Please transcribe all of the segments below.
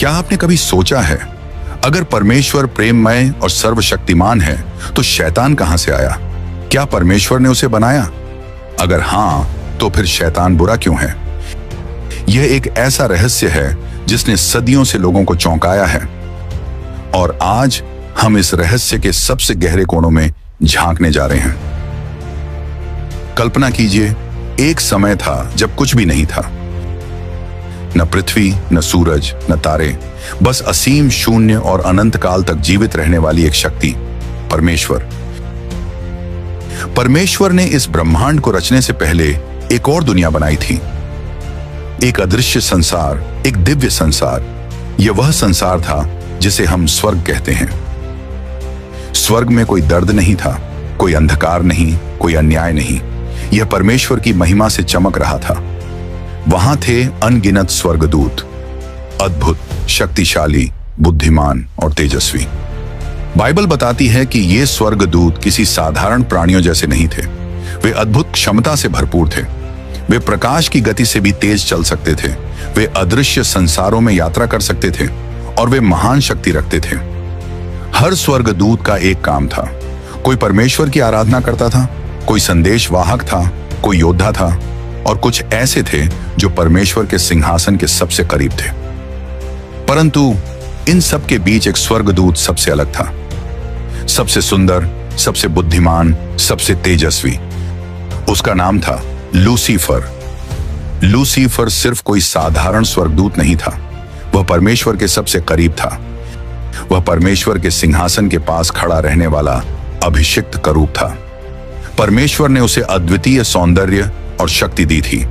क्या आपने कभी सोचा है, अगर परमेश्वर प्रेममय और सर्वशक्तिमान है तो शैतान कहां से आया? क्या परमेश्वर ने उसे बनाया? अगर हां, तो फिर शैतान बुरा क्यों है? यह एक ऐसा रहस्य है जिसने सदियों से लोगों को चौंकाया है, और आज हम इस रहस्य के सबसे गहरे कोणों में झांकने जा रहे हैं। कल्पना कीजिए, एक समय था जब कुछ भी नहीं था, न पृथ्वी, न सूरज, न तारे, बस असीम शून्य और अनंत काल तक जीवित रहने वाली एक शक्ति, परमेश्वर। परमेश्वर ने इस ब्रह्मांड को रचने से पहले एक और दुनिया बनाई थी, एक अदृश्य संसार, एक दिव्य संसार। यह वह संसार था जिसे हम स्वर्ग कहते हैं। स्वर्ग में कोई दर्द नहीं था, कोई अंधकार नहीं, कोई अन्याय नहीं। यह परमेश्वर की महिमा से चमक रहा था। वहां थे अनगिनत स्वर्गदूत, अद्भुत, शक्तिशाली, बुद्धिमान और तेजस्वी। बाइबल बताती है कि ये स्वर्गदूत किसी साधारण प्राणियों जैसे नहीं थे। वे अद्भुत क्षमता से भरपूर थे। वे प्रकाश की गति से भी तेज चल सकते थे। वे अदृश्य संसारों में यात्रा कर सकते थे और वे महान शक्ति रखते थे। हर स्वर्गदूत का एक काम था। कोई परमेश्वर की आराधना करता था, कोई संदेशवाहक था, कोई योद्धा था, और कुछ ऐसे थे जो परमेश्वर के सिंहासन के सबसे करीब थे। परंतु इन सब के बीच एक स्वर्गदूत सबसे अलग था, सबसे सुंदर, सबसे बुद्धिमान, सबसे तेजस्वी। उसका नाम था लूसीफर। लूसीफर सिर्फ कोई साधारण स्वर्गदूत नहीं था, वह परमेश्वर के सबसे करीब था। वह परमेश्वर के सिंहासन के पास खड़ा रहने वाला अभिषिक्त करूब था। परमेश्वर ने उसे अद्वितीय सौंदर्य और शक्ति दी थी।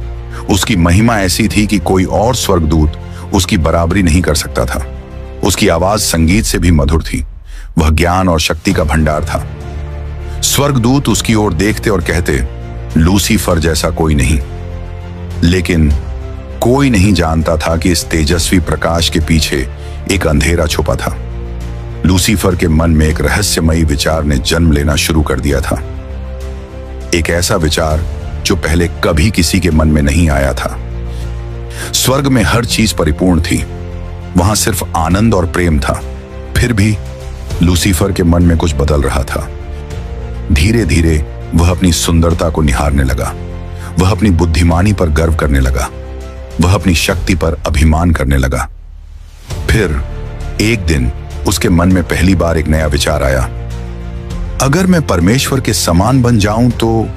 उसकी महिमा ऐसी थी कि कोई और स्वर्गदूत उसकी बराबरी नहीं कर सकता था। उसकी आवाज संगीत से भी मधुर थी। वह ज्ञान और शक्ति का भंडार था। स्वर्गदूत उसकी ओर देखते और कहते, लूसीफर जैसा कोई नहीं। लेकिन कोई नहीं जानता था कि इस तेजस्वी प्रकाश के पीछे एक अंधेरा छुपा था। लूसीफर के मन में एक रहस्यमयी विचार ने जन्म लेना शुरू कर दिया था। एक ऐसा विचार जो पहले कभी किसी के मन में नहीं आया था। स्वर्ग में हर चीज परिपूर्ण थी, वहां सिर्फ आनंद और प्रेम था। फिर भी लूसीफर के मन में कुछ बदल रहा था। धीरे धीरे वह अपनी सुंदरता को निहारने लगा। वह अपनी बुद्धिमानी पर गर्व करने लगा। वह अपनी शक्ति पर अभिमान करने लगा। फिर एक दिन उसके मन में पहली बार एक नया विचार आया, अगर मैं परमेश्वर के समान बन जाऊं तो।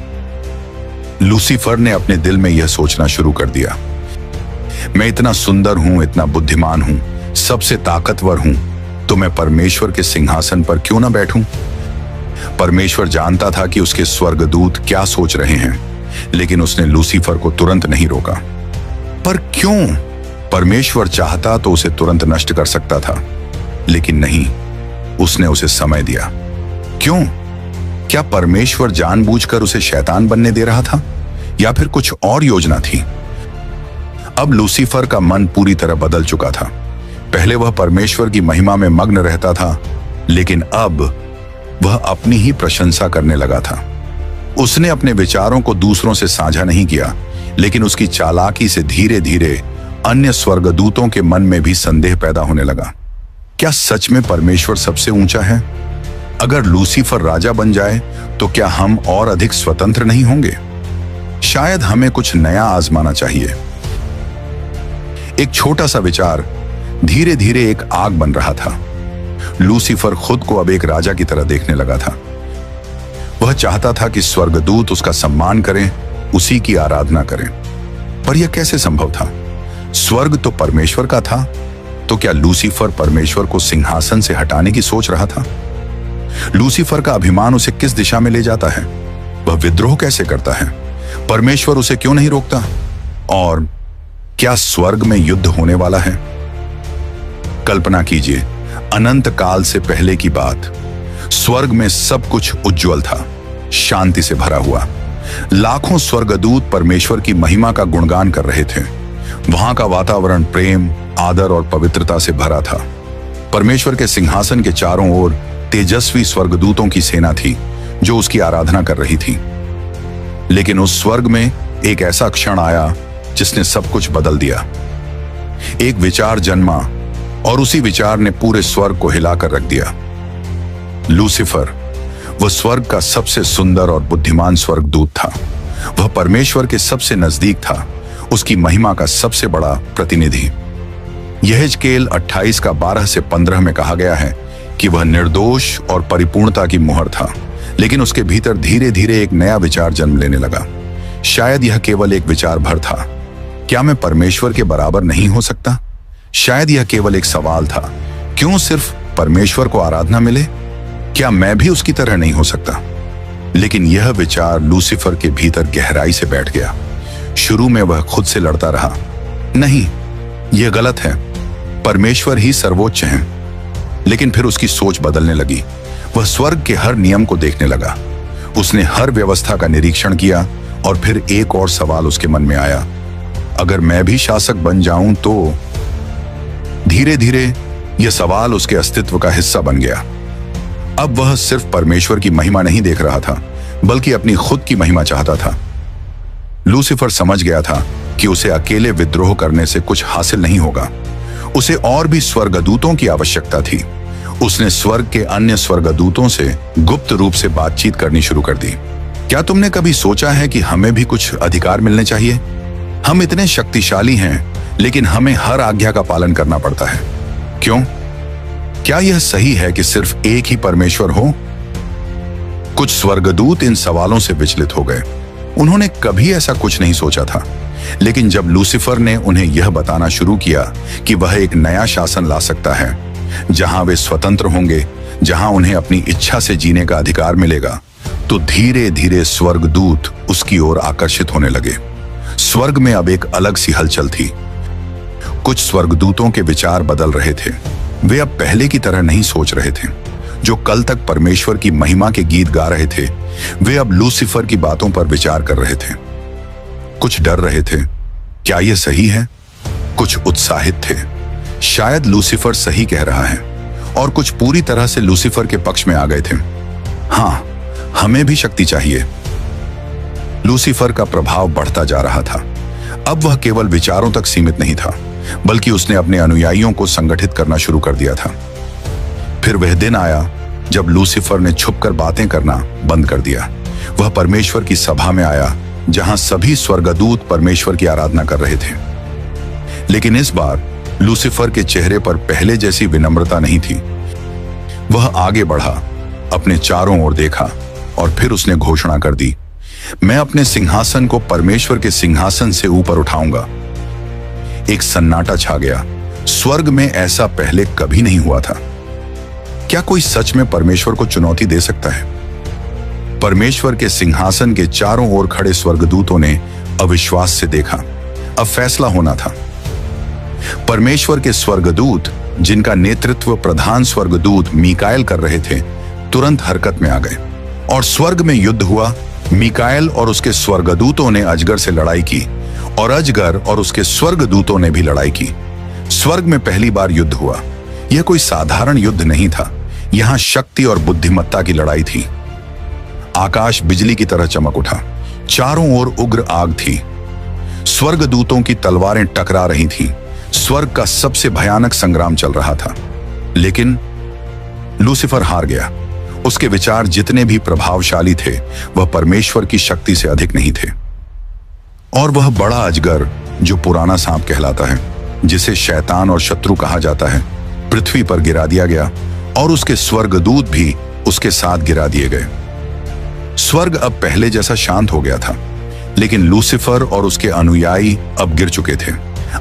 लूसीफर ने अपने दिल में यह सोचना शुरू कर दिया, मैं इतना सुंदर हूं, इतना बुद्धिमान हूं, सबसे ताकतवर हूं, तो मैं परमेश्वर के सिंहासन पर क्यों ना बैठूं? परमेश्वर जानता था कि उसके स्वर्गदूत क्या सोच रहे हैं, लेकिन उसने लूसीफर को तुरंत नहीं रोका। पर क्यों? परमेश्वर चाहता तो उसे तुरंत नष्ट कर सकता था, लेकिन नहीं, उसने उसे समय दिया। क्यों? क्या परमेश्वर जानबूझकर उसे शैतान बनने दे रहा था, या फिर कुछ और योजना थी? अब लूसीफर का मन पूरी तरह बदल चुका था। पहले वह परमेश्वर की महिमा में मग्न रहता था, लेकिन अब वह अपनी ही प्रशंसा करने लगा था। उसने अपने विचारों को दूसरों से साझा नहीं किया, लेकिन उसकी चालाकी से धीरे धीरे अन्य स्वर्गदूतों के मन में भी संदेह पैदा होने लगा। क्या सच में परमेश्वर सबसे ऊंचा है? अगर लूसीफर राजा बन जाए तो क्या हम और अधिक स्वतंत्र नहीं होंगे? शायद हमें कुछ नया आजमाना चाहिए। एक छोटा सा विचार धीरे धीरे एक आग बन रहा था। लूसीफर खुद को अब एक राजा की तरह देखने लगा था। वह चाहता था कि स्वर्गदूत उसका सम्मान करें, उसी की आराधना करें। पर यह कैसे संभव था? स्वर्ग तो परमेश्वर का था, तो क्या लूसीफर परमेश्वर को सिंहासन से हटाने की सोच रहा था? लूसीफर का अभिमान उसे किस दिशा में ले जाता है? वह विद्रोह कैसे करता है? परमेश्वर उसे क्यों नहीं रोकता? और क्या स्वर्ग में युद्ध होने वाला है? कल्पना कीजिए, अनंत काल से पहले की बात। स्वर्ग में सब कुछ उज्जवल था, शांति से भरा हुआ। लाखों स्वर्गदूत परमेश्वर की महिमा का गुणगान कर रहे थे। वहां का वातावरण प्रेम, आदर और पवित्रता से भरा था। परमेश्वर के सिंहासन के चारों ओर तेजस्वी स्वर्गदूतों की सेना थी जो उसकी आराधना कर रही थी। लेकिन उस स्वर्ग में एक ऐसा क्षण आया जिसने सब कुछ बदल दिया। एक विचार जन्मा, और उसी विचार ने पूरे स्वर्ग को हिलाकर रख दिया। लूसीफर वह स्वर्ग का सबसे सुंदर और बुद्धिमान स्वर्गदूत था। वह परमेश्वर के सबसे नजदीक था, उसकी महिमा का सबसे बड़ा प्रतिनिधि। यहेजकेल 28 का 12 से 15 में कहा गया है कि वह निर्दोष और परिपूर्णता की मुहर था, लेकिन उसके भीतर धीरे धीरे एक नया विचार जन्म लेने लगा। शायद यह केवल एक विचार भर था, क्या मैं परमेश्वर के बराबर नहीं हो सकता? शायद यह केवल एक सवाल था, क्यों सिर्फ परमेश्वर को आराधना मिले? क्या मैं भी उसकी तरह नहीं हो सकता? लेकिन यह विचार लूसीफर के भीतर गहराई से बैठ गया। शुरू में वह खुद से लड़ता रहा, नहीं, यह गलत है, परमेश्वर ही सर्वोच्च हैं। लेकिन फिर उसकी सोच बदलने लगी। वह स्वर्ग के हर नियम को देखने लगा। उसने हर व्यवस्था का निरीक्षण किया और फिर एक और सवाल उसके मन में आया, अगर मैं भी शासक बन जाऊं तो? धीरे धीरे यह सवाल उसके अस्तित्व का हिस्सा बन गया। अब वह सिर्फ परमेश्वर की महिमा नहीं देख रहा था, बल्कि अपनी खुद की महिमा चाहता था। लूसीफर समझ गया था कि उसे अकेले विद्रोह करने से कुछ हासिल नहीं होगा। उसे और भी स्वर्गदूतों की आवश्यकता थी। उसने स्वर्ग के अन्य स्वर्गदूतों से गुप्त रूप से बातचीत करनी शुरू कर दी। क्या तुमने कभी सोचा है कि हमें भी कुछ अधिकार मिलने चाहिए? हम इतने शक्तिशाली हैं, लेकिन हमें हर आज्ञा का पालन करना पड़ता है। क्यों? क्या यह सही है कि सिर्फ एक ही परमेश्वर हो? कुछ स्वर्गदूत इन सवालों से विचलित हो गए। उन्होंने कभी ऐसा कुछ नहीं सोचा था, लेकिन जब लूसीफर ने उन्हें यह बताना शुरू किया कि वह एक नया शासन ला सकता है, जहां वे स्वतंत्र होंगे, जहां उन्हें अपनी इच्छा से जीने का अधिकार मिलेगा, तो धीरे धीरे स्वर्गदूत उसकी ओर आकर्षित होने लगे। स्वर्ग में अब एक अलग सी हलचल थी। कुछ स्वर्गदूतों के विचार बदल रहे थे। वे अब पहले की तरह नहीं सोच रहे थे। जो कल तक परमेश्वर की महिमा के गीत गा रहे थे, वे अब लूसीफर की बातों पर विचार कर रहे थे। कुछ डर रहे थे, क्या यह सही है? कुछ उत्साहित थे, शायद लूसीफर सही कह रहा है। और कुछ पूरी तरह से लूसीफर के पक्ष में आ गए थे। हाँ, हमें भी शक्ति चाहिए। लूसीफर का प्रभाव बढ़ता जा रहा था। अब वह केवल विचारों तक सीमित नहीं था, बल्कि उसने अपने अनुयायियों को संगठित करना शुरू कर दिया था। फिर वह दिन आया जब लूसीफर ने छुपकर बातें करना बंद कर दिया। वह परमेश्वर की सभा में आया, जहां सभी स्वर्गदूत परमेश्वर की आराधना कर रहे थे। लेकिन इस बार लूसीफर के चेहरे पर पहले जैसी विनम्रता नहीं थी। वह आगे बढ़ा, अपने चारों ओर देखा और फिर उसने घोषणा कर दी, मैं अपने सिंहासन को परमेश्वर के सिंहासन से ऊपर उठाऊंगा। एक सन्नाटा छा गया। स्वर्ग में ऐसा पहले कभी नहीं हुआ था। क्या कोई सच में परमेश्वर को चुनौती दे सकता है? परमेश्वर के सिंहासन के चारों ओर खड़े स्वर्गदूतों ने अविश्वास से देखा। अब फैसला होना था। परमेश्वर के स्वर्गदूत, जिनका नेतृत्व प्रधान स्वर्गदूत मीकाएल कर रहे थे, तुरंत हरकत में आ गए और स्वर्ग में युद्ध हुआ। मीकाएल और उसके स्वर्गदूतों ने अजगर से लड़ाई की और अजगर और उसके स्वर्गदूतों ने भी लड़ाई की। स्वर्ग में पहली बार युद्ध हुआ। यह कोई साधारण युद्ध नहीं था। यहां शक्ति और बुद्धिमत्ता की लड़ाई थी। आकाश बिजली की तरह चमक उठा। चारों ओर उग्र आग थी। स्वर्गदूतों की तलवारें टकरा रही थीं। स्वर्ग का सबसे भयानक संग्राम चल रहा था। लेकिन लूसीफर हार गया। उसके विचार जितने भी प्रभावशाली थे, वह परमेश्वर की शक्ति से अधिक नहीं थे। और वह बड़ा अजगर, जो पुराना सांप कहलाता है, जिसे शैतान और शत्रु कहा जाता है, पृथ्वी पर गिरा दिया गया और उसके स्वर्गदूत भी उसके साथ गिरा दिए गए। स्वर्ग अब पहले जैसा शांत हो गया था, लेकिन लूसीफर और उसके अनुयायी अब गिर चुके थे।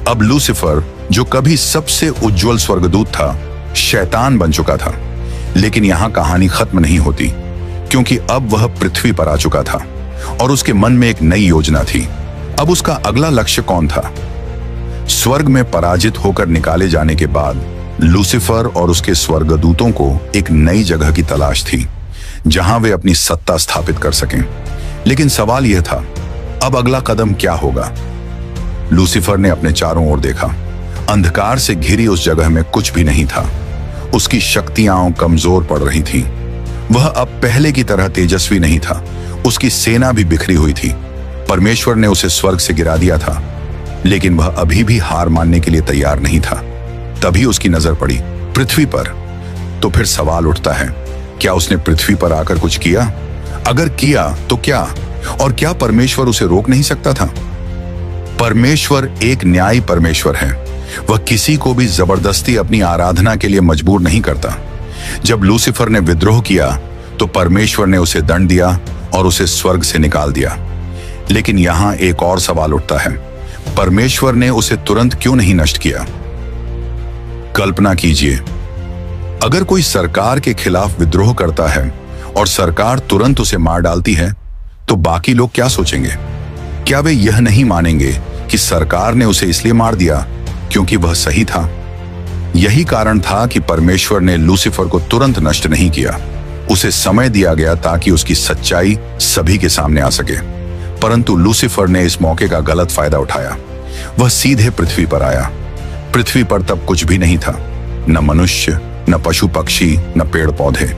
अब लूसीफर, जो कभी सबसे उज्जवल स्वर्गदूत था, शैतान बन चुका था। लेकिन यहां कहानी खत्म नहीं होती, क्योंकि अब वह पृथ्वी पर आ चुका था और उसके मन में एक नई योजना थी। अब उसका अगला लक्ष्य कौन था? स्वर्ग में पराजित होकर निकाले जाने के बाद लूसीफर और उसके स्वर्गदूतों को एक नई जगह की तलाश थी, जहां वे अपनी सत्ता स्थापित कर सकें। लेकिन सवाल यह था, अब अगला कदम क्या होगा? लूसीफर ने अपने चारों ओर देखा। अंधकार से घिरी उस जगह में कुछ भी नहीं था। उसकी शक्तियां कमजोर पड़ रही थीं। वह अब पहले की तरह तेजस्वी नहीं था। उसकी सेना भी बिखरी हुई थी। परमेश्वर ने उसे स्वर्ग से गिरा दिया था, लेकिन वह अभी भी हार मानने के लिए तैयार नहीं था। तभी उसकी नजर पड़ी पृथ्वी पर। तो फिर सवाल उठता है, क्या उसने पृथ्वी पर आकर कुछ किया? अगर किया तो क्या? और क्या परमेश्वर उसे रोक नहीं सकता था? परमेश्वर एक न्यायी परमेश्वर है। वह किसी को भी जबरदस्ती अपनी आराधना के लिए मजबूर नहीं करता। जब लूसीफर ने विद्रोह किया तो परमेश्वर ने उसे दंड दिया और उसे स्वर्ग से निकाल दिया। लेकिन यहां एक और सवाल उठता है, परमेश्वर ने उसे तुरंत क्यों नहीं नष्ट किया? कल्पना कीजिए, अगर कोई सरकार के खिलाफ विद्रोह करता है और सरकार तुरंत उसे मार डालती है तो बाकी लोग क्या सोचेंगे? क्या वे यह नहीं मानेंगे कि सरकार ने उसे इसलिए मार दिया क्योंकि वह सही था? यही कारण था कि परमेश्वर ने लूसीफर को तुरंत नष्ट नहीं किया। उसे समय दिया गया ताकि उसकी सच्चाई सभी के सामने आ सके। परंतु लूसीफर ने इस मौके का गलत फायदा उठाया। वह सीधे पृथ्वी पर आया। पृथ्वी पर तब कुछ भी नहीं था, न मनुष्य, न पशु पक्षी, न पेड़ पौधे।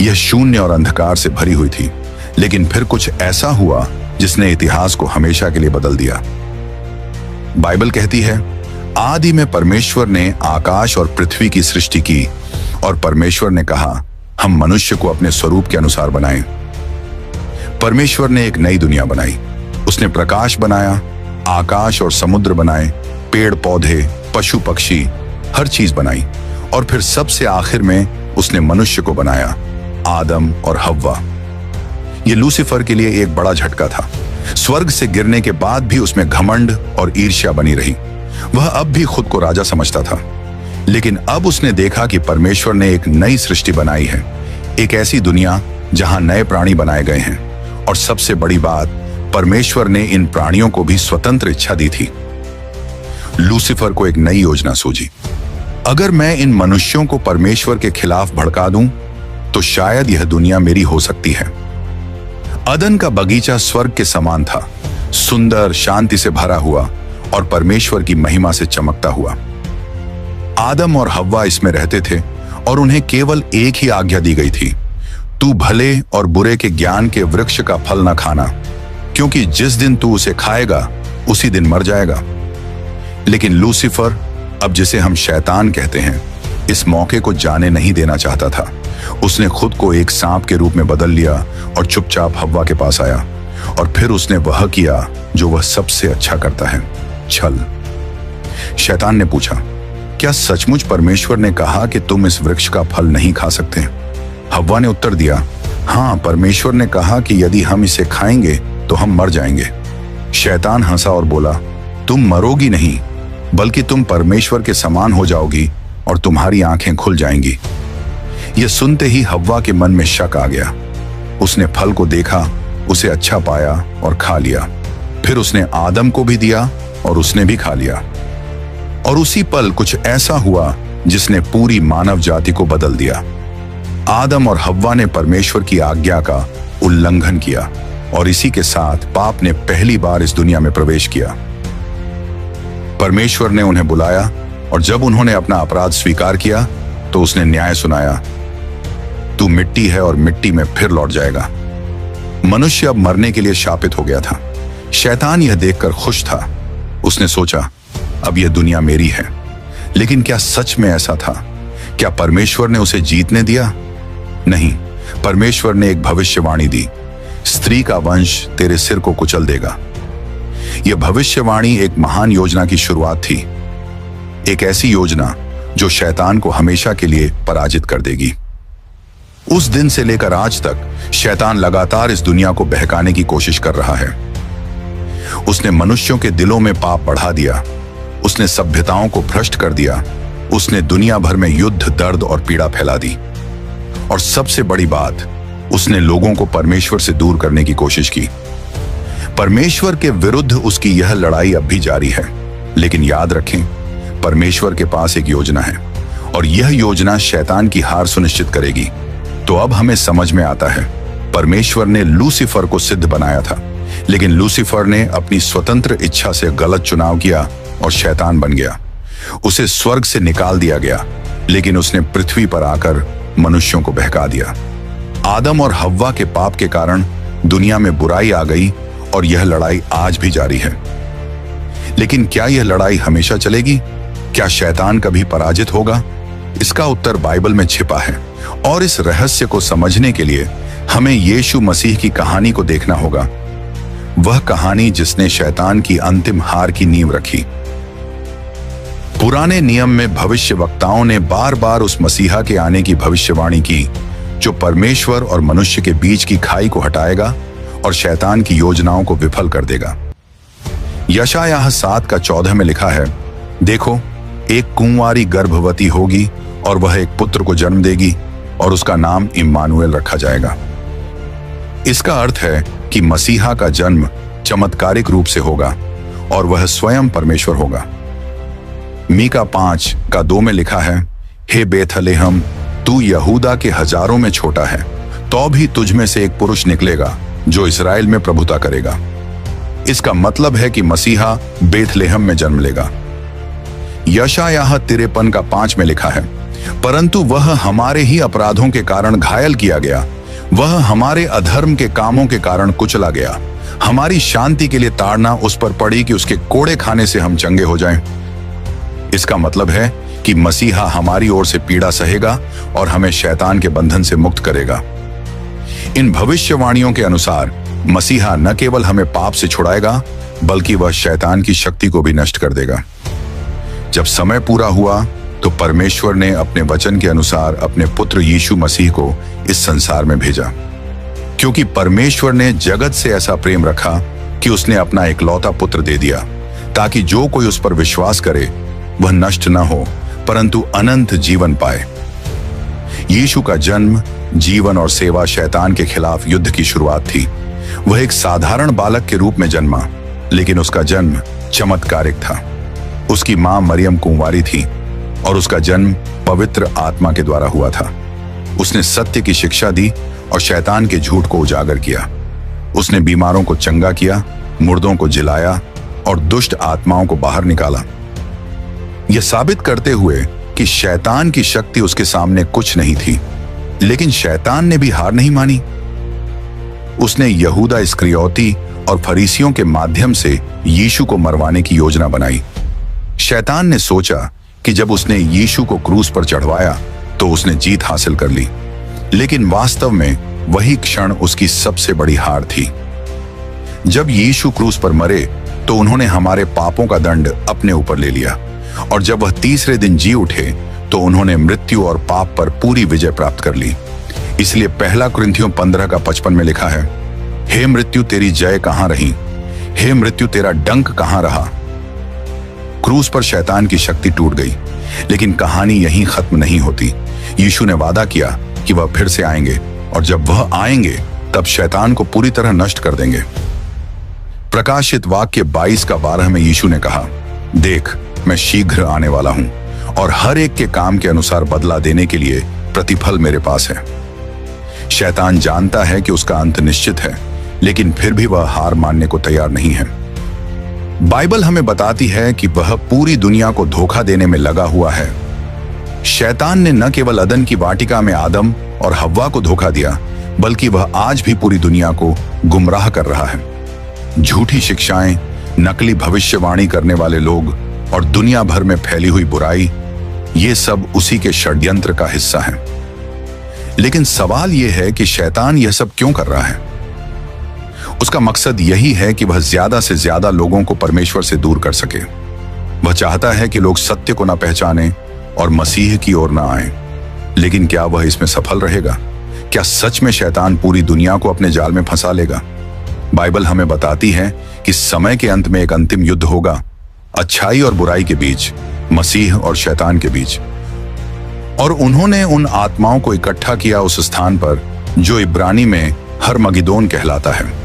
यह शून्य और अंधकार से भरी हुई थी। लेकिन फिर कुछ ऐसा हुआ जिसने इतिहास को हमेशा के लिए बदल दिया। बाइबल कहती है, आदि में परमेश्वर ने आकाश और पृथ्वी की सृष्टि की और परमेश्वर ने कहा, हम मनुष्य को अपने स्वरूप के अनुसार बनाएं। परमेश्वर ने एक नई दुनिया बनाई। उसने प्रकाश बनाया, आकाश और समुद्र बनाए, पेड़ पौधे, पशु पक्षी, हर चीज बनाई। और फिर सबसे आखिर में उसने मनुष्य को बनाया, आदम और हव्वा। यह लूसीफर के लिए एक बड़ा झटका था। स्वर्ग से गिरने के बाद भी उसमें घमंड और ईर्ष्या बनी रही। वह अब भी खुद को राजा समझता था। लेकिन अब उसने देखा कि परमेश्वर ने एक नई सृष्टि बनाई है, एक ऐसी दुनिया जहां नए प्राणी बनाए गए हैं। और सबसे बड़ी बात, परमेश्वर ने इन प्राणियों को भी स्वतंत्र इच्छा दी थी। लूसीफर को एक नई योजना सूझी। अगर मैं इन मनुष्यों को परमेश्वर के खिलाफ भड़का दूं तो शायद यह दुनिया मेरी हो सकती है। अदन का बगीचा स्वर्ग के समान था, सुंदर, शांति से भरा हुआ और परमेश्वर की महिमा से चमकता हुआ। आदम और हव्वा इसमें रहते थे और उन्हें केवल एक ही आज्ञा दी गई थी, तू भले और बुरे के ज्ञान के वृक्ष का फल न खाना, क्योंकि जिस दिन तू उसे खाएगा उसी दिन मर जाएगा। लेकिन लूसीफर, अब जिसे हम शैतान कहते हैं, इस मौके को जाने नहीं देना चाहता था। उसने खुद को एक सांप के रूप में बदल लिया और चुपचाप हव्वा के पास आया। और फिर उसने वह किया जो वह सबसे अच्छा करता है, छल। शैतान ने पूछा, क्या सचमुच परमेश्वर ने कहा कि तुम इस वृक्ष का फल नहीं खा सकते? हव्वा ने उत्तर दिया, हाँ, परमेश्वर ने कहा कि यदि हम इसे खाएंगे तो हम मर जाएंगे। शैतान हंसा और बोला, तुम मरोगी नहीं, बल्कि तुम परमेश्वर के समान हो जाओगी और तुम्हारी आंखें खुल जाएंगी। यह सुनते ही हव्वा के मन में शक आ गया। उसने फल को देखा, उसे अच्छा पाया और खा लिया। फिर उसने आदम को भी दिया और उसने भी खा लिया। और उसी पल कुछ ऐसा हुआ जिसने पूरी मानव जाति को बदल दिया। आदम और हव्वा ने परमेश्वर की आज्ञा का उल्लंघन किया और इसी के साथ पाप ने पहली बार इस दुनिया में प्रवेश किया। परमेश्वर ने उन्हें बुलाया और जब उन्होंने अपना अपराध स्वीकार किया तो उसने न्याय सुनाया, तू मिट्टी है और मिट्टी में फिर लौट जाएगा। मनुष्य अब मरने के लिए शापित हो गया था। शैतान यह देखकर खुश था। उसने सोचा, अब यह दुनिया मेरी है। लेकिन क्या सच में ऐसा था? क्या परमेश्वर ने उसे जीतने दिया? नहीं, परमेश्वर ने एक भविष्यवाणी दी, स्त्री का वंश तेरे सिर को कुचल देगा। यह भविष्यवाणी एक महान योजना की शुरुआत थी, एक ऐसी योजना जो शैतान को हमेशा के लिए पराजित कर देगी। उस दिन से लेकर आज तक शैतान लगातार इस दुनिया को बहकाने की कोशिश कर रहा है। उसने मनुष्यों के दिलों में पाप बढ़ा दिया, उसने सभ्यताओं को भ्रष्ट कर दिया, उसने दुनिया भर में युद्ध, दर्द और पीड़ा फैला दी। और सबसे बड़ी बात, उसने लोगों को परमेश्वर से दूर करने की कोशिश की। परमेश्वर के विरुद्ध उसकी यह लड़ाई अब भी जारी है। लेकिन याद रखें, परमेश्वर के पास एक योजना है और यह योजना शैतान की हार सुनिश्चित करेगी। तो अब हमें समझ में आता है, परमेश्वर ने लूसीफर को सिद्ध बनाया था, लेकिन लूसीफर ने अपनी स्वतंत्र इच्छा से गलत चुनाव किया और शैतान बन गया। उसे स्वर्ग से निकाल दिया गया, लेकिन उसने पृथ्वी पर आकर मनुष्यों को बहका दिया। आदम और हव्वा के पाप के कारण दुनिया में बुराई आ गई और यह लड़ाई आज भी जारी है। लेकिन क्या यह लड़ाई हमेशा चलेगी? क्या शैतान कभी पराजित होगा? इसका उत्तर बाइबल में छिपा है, और इस रहस्य को समझने के लिए हमें यीशु मसीह की कहानी को देखना होगा। वह कहानी जिसने शैतान की अंतिम हार की नींव रखी। पुराने नियम में भविष्यवक्ताओं ने बार बार उस मसीहा के आने की भविष्यवाणी की जो परमेश्वर और मनुष्य के बीच की खाई को हटाएगा और शैतान की योजनाओं को विफल कर देगा। यशायाह 7:14 में लिखा है, देखो, एक कुंवारी गर्भवती होगी और वह एक पुत्र को जन्म देगी और उसका नाम इम्मानुएल रखा जाएगा। इसका अर्थ है कि मसीहा का जन्म चमत्कारिक रूप से होगा और वह स्वयं परमेश्वर होगा। मीका 5:2 में लिखा है, हे बेथलेहम, तू यहूदा के हजारों में छोटा है, तो भी तुझ में से एक पुरुष निकलेगा जो इस्राएल में प्रभुता करेगा। इसका मतलब है कि मसीहा बेथलेहम में जन्म लेगा। यशायाह 53:5 में लिखा है, परंतु वह हमारे ही अपराधों के कारण घायल किया गया, वह हमारे अधर्म के कामों के कारण कुचला गया, हमारी शांति के लिए ताड़ना उस पर पड़ी कि उसके कोड़े खाने से हम चंगे हो जाएं। इसका मतलब है कि मसीहा हमारी ओर से पीड़ा सहेगा और हमें शैतान के बंधन से मुक्त करेगा। इन भविष्यवाणियों के अनुसार मसीहा न केवल हमें पाप से छुड़ाएगा, बल्कि वह शैतान की शक्ति को भी नष्ट कर देगा। जब समय पूरा हुआ तो परमेश्वर ने अपने वचन के अनुसार अपने पुत्र यीशु मसीह को इस संसार में भेजा, क्योंकि परमेश्वर ने जगत से ऐसा प्रेम रखा कि उसने अपना इकलौता पुत्र दे दिया, ताकि जो कोई उस पर विश्वास करे वह नष्ट न हो परंतु अनंत जीवन पाए। यीशु का जन्म, जीवन और सेवा शैतान के खिलाफ युद्ध की शुरुआत थी। वह एक साधारण बालक के रूप में जन्मा, लेकिन उसका जन्म चमत्कारिक था। उसकी मां मरियम कुंवारी थी और उसका जन्म पवित्र आत्मा के द्वारा हुआ था। उसने सत्य की शिक्षा दी और शैतान के झूठ को उजागर किया। उसने बीमारों को चंगा किया, मुर्दों को जिलाया और दुष्ट आत्माओं को बाहर निकाला, यह साबित करते हुए कि शैतान की शक्ति उसके सामने कुछ नहीं थी। लेकिन शैतान ने भी हार नहीं मानी। उसने यहूदा इस्करियोती और फरीसियों के माध्यम से यीशु को मरवाने की योजना बनाई। शैतान ने सोचा कि जब उसने यीशु को क्रूस पर चढ़वाया तो उसने जीत हासिल कर ली, लेकिन वास्तव में वही क्षण उसकी सबसे बड़ी हार थी। जब यीशु क्रूस पर मरे तो उन्होंने हमारे पापों का दंड अपने ऊपर ले लिया, और जब वह तीसरे दिन जी उठे तो उन्होंने मृत्यु और पाप पर पूरी विजय प्राप्त कर ली। इसलिए 1 कुरिन्थियों 15:55 में लिखा है, हे मृत्यु तेरी जय कहां रही, हे मृत्यु तेरा डंक कहां रहा। क्रूस पर शैतान की शक्ति टूट गई, लेकिन कहानी यहीं खत्म नहीं होती। यीशु ने वादा किया कि वह फिर से आएंगे, और जब वह आएंगे तब शैतान को पूरी तरह नष्ट कर देंगे। प्रकाशित वाक्य 22:12 में यीशु ने कहा, देख, मैं शीघ्र आने वाला हूं और हर एक के काम के अनुसार बदला देने के लिए प्रतिफल मेरे पास है। शैतान जानता है कि उसका अंत निश्चित है, लेकिन फिर भी वह हार मानने को तैयार नहीं है। बाइबल हमें बताती है कि वह पूरी दुनिया को धोखा देने में लगा हुआ है। शैतान ने न केवल अदन की वाटिका में आदम और हव्वा को धोखा दिया, बल्कि वह आज भी पूरी दुनिया को गुमराह कर रहा है। झूठी शिक्षाएं, नकली भविष्यवाणी करने वाले लोग और दुनिया भर में फैली हुई बुराई, ये सब उसी के षड्यंत्र का हिस्सा है। लेकिन सवाल यह है कि शैतान यह सब क्यों कर रहा है? उसका मकसद यही है कि वह ज्यादा से ज्यादा लोगों को परमेश्वर से दूर कर सके। वह चाहता है कि लोग सत्य को न पहचाने और मसीह की ओर न आए। लेकिन क्या वह इसमें सफल रहेगा? क्या सच में शैतान पूरी दुनिया को अपने जाल में फंसा लेगा? बाइबल हमें बताती है कि समय के अंत में एक अंतिम युद्ध होगा, अच्छाई और बुराई के बीच, मसीह और शैतान के बीच। और उन्होंने उन आत्माओं को इकट्ठा किया उस स्थान पर जो इब्रानी में हरमगिदोन कहलाता है।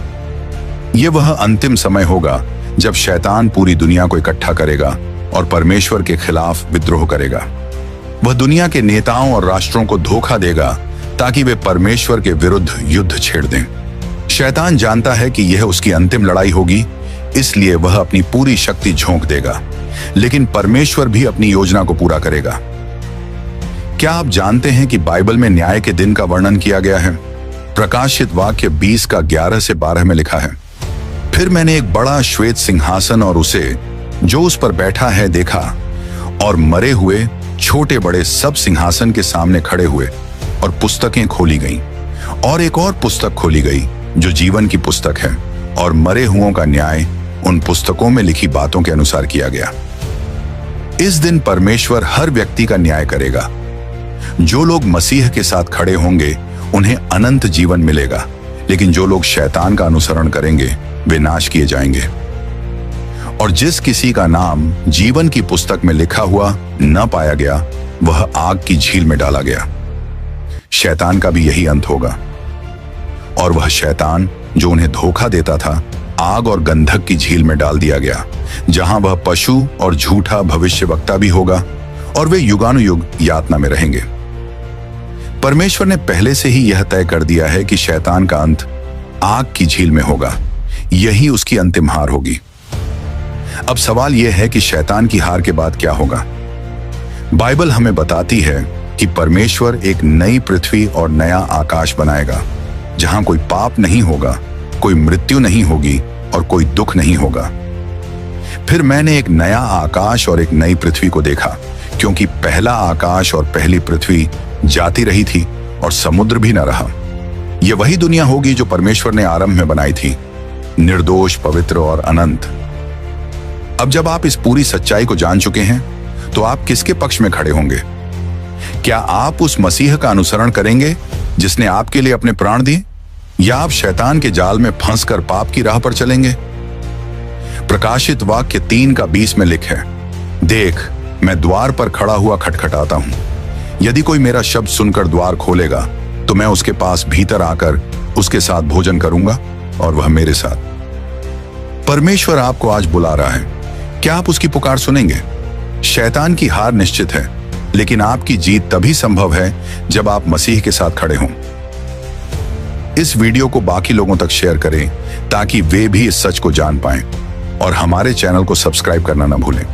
यह वह अंतिम समय होगा जब शैतान पूरी दुनिया को इकट्ठा करेगा और परमेश्वर के खिलाफ विद्रोह करेगा। वह दुनिया के नेताओं और राष्ट्रों को धोखा देगा ताकि वे परमेश्वर के विरुद्ध युद्ध छेड़ दें। शैतान जानता है कि यह उसकी अंतिम लड़ाई होगी, इसलिए वह अपनी पूरी शक्ति झोंक देगा, लेकिन परमेश्वर भी अपनी योजना को पूरा करेगा। क्या आप जानते हैं कि बाइबल में न्याय के दिन का वर्णन किया गया है? प्रकाशित वाक्य 20:11-12 में लिखा है, फिर मैंने एक बड़ा श्वेत सिंहासन और उसे जो उस पर बैठा है देखा, और मरे हुए छोटे बड़े सब सिंहासन के सामने खड़े हुए और पुस्तकें खोली गईं और एक और पुस्तक खोली गई जो जीवन की पुस्तक है और मरे हुओं का न्याय उन पुस्तकों में लिखी बातों के अनुसार किया गया। इस दिन परमेश्वर हर व्यक्ति का न्याय करेगा। जो लोग मसीह के साथ खड़े होंगे उन्हें अनंत जीवन मिलेगा, लेकिन जो लोग शैतान का अनुसरण करेंगे वे नाश किए जाएंगे। और जिस किसी का नाम जीवन की पुस्तक में लिखा हुआ न पाया गया वह आग की झील में डाला गया। शैतान का भी यही अंत होगा। और वह शैतान जो उन्हें धोखा देता था आग और गंधक की झील में डाल दिया गया, जहां वह पशु और झूठा भविष्यवक्ता भी होगा और वे युगानुयुग यातना में रहेंगे। परमेश्वर ने पहले से ही यह तय कर दिया है कि शैतान का अंत आग की झील में होगा। यही उसकी अंतिम हार होगी। अब सवाल यह है कि शैतान की हार के बाद क्या होगा। बाइबल हमें बताती है कि परमेश्वर एक नई पृथ्वी और नया आकाश बनाएगा, जहां कोई पाप नहीं होगा, कोई मृत्यु नहीं होगी और कोई दुख नहीं होगा। फिर मैंने एक नया आकाश और एक नई पृथ्वी को देखा, क्योंकि पहला आकाश और पहली पृथ्वी जाती रही थी और समुद्र भी न रहा। यह वही दुनिया होगी जो परमेश्वर ने आरंभ में बनाई थी, निर्दोष, पवित्र और अनंत। अब जब आप इस पूरी सच्चाई को जान चुके हैं तो आप किसके पक्ष में खड़े होंगे? क्या आप उस मसीह का अनुसरण करेंगे जिसने आपके लिए अपने प्राण दिए, या आप शैतान के जाल में फंसकर पाप की राह पर चलेंगे? प्रकाशित वाक्य 3:20 में लिखा है, देख मैं द्वार पर खड़ा हुआ खटखटाता हूं। यदि कोई मेरा शब्द सुनकर द्वार खोलेगा तो मैं उसके पास भीतर आकर उसके साथ भोजन करूंगा और वह मेरे साथ। परमेश्वर आपको आज बुला रहा है। क्या आप उसकी पुकार सुनेंगे? शैतान की हार निश्चित है, लेकिन आपकी जीत तभी संभव है जब आप मसीह के साथ खड़े हों। इस वीडियो को बाकी लोगों तक शेयर करें ताकि वे भी इस सच को जान पाएं, और हमारे चैनल को सब्सक्राइब करना न भूलें।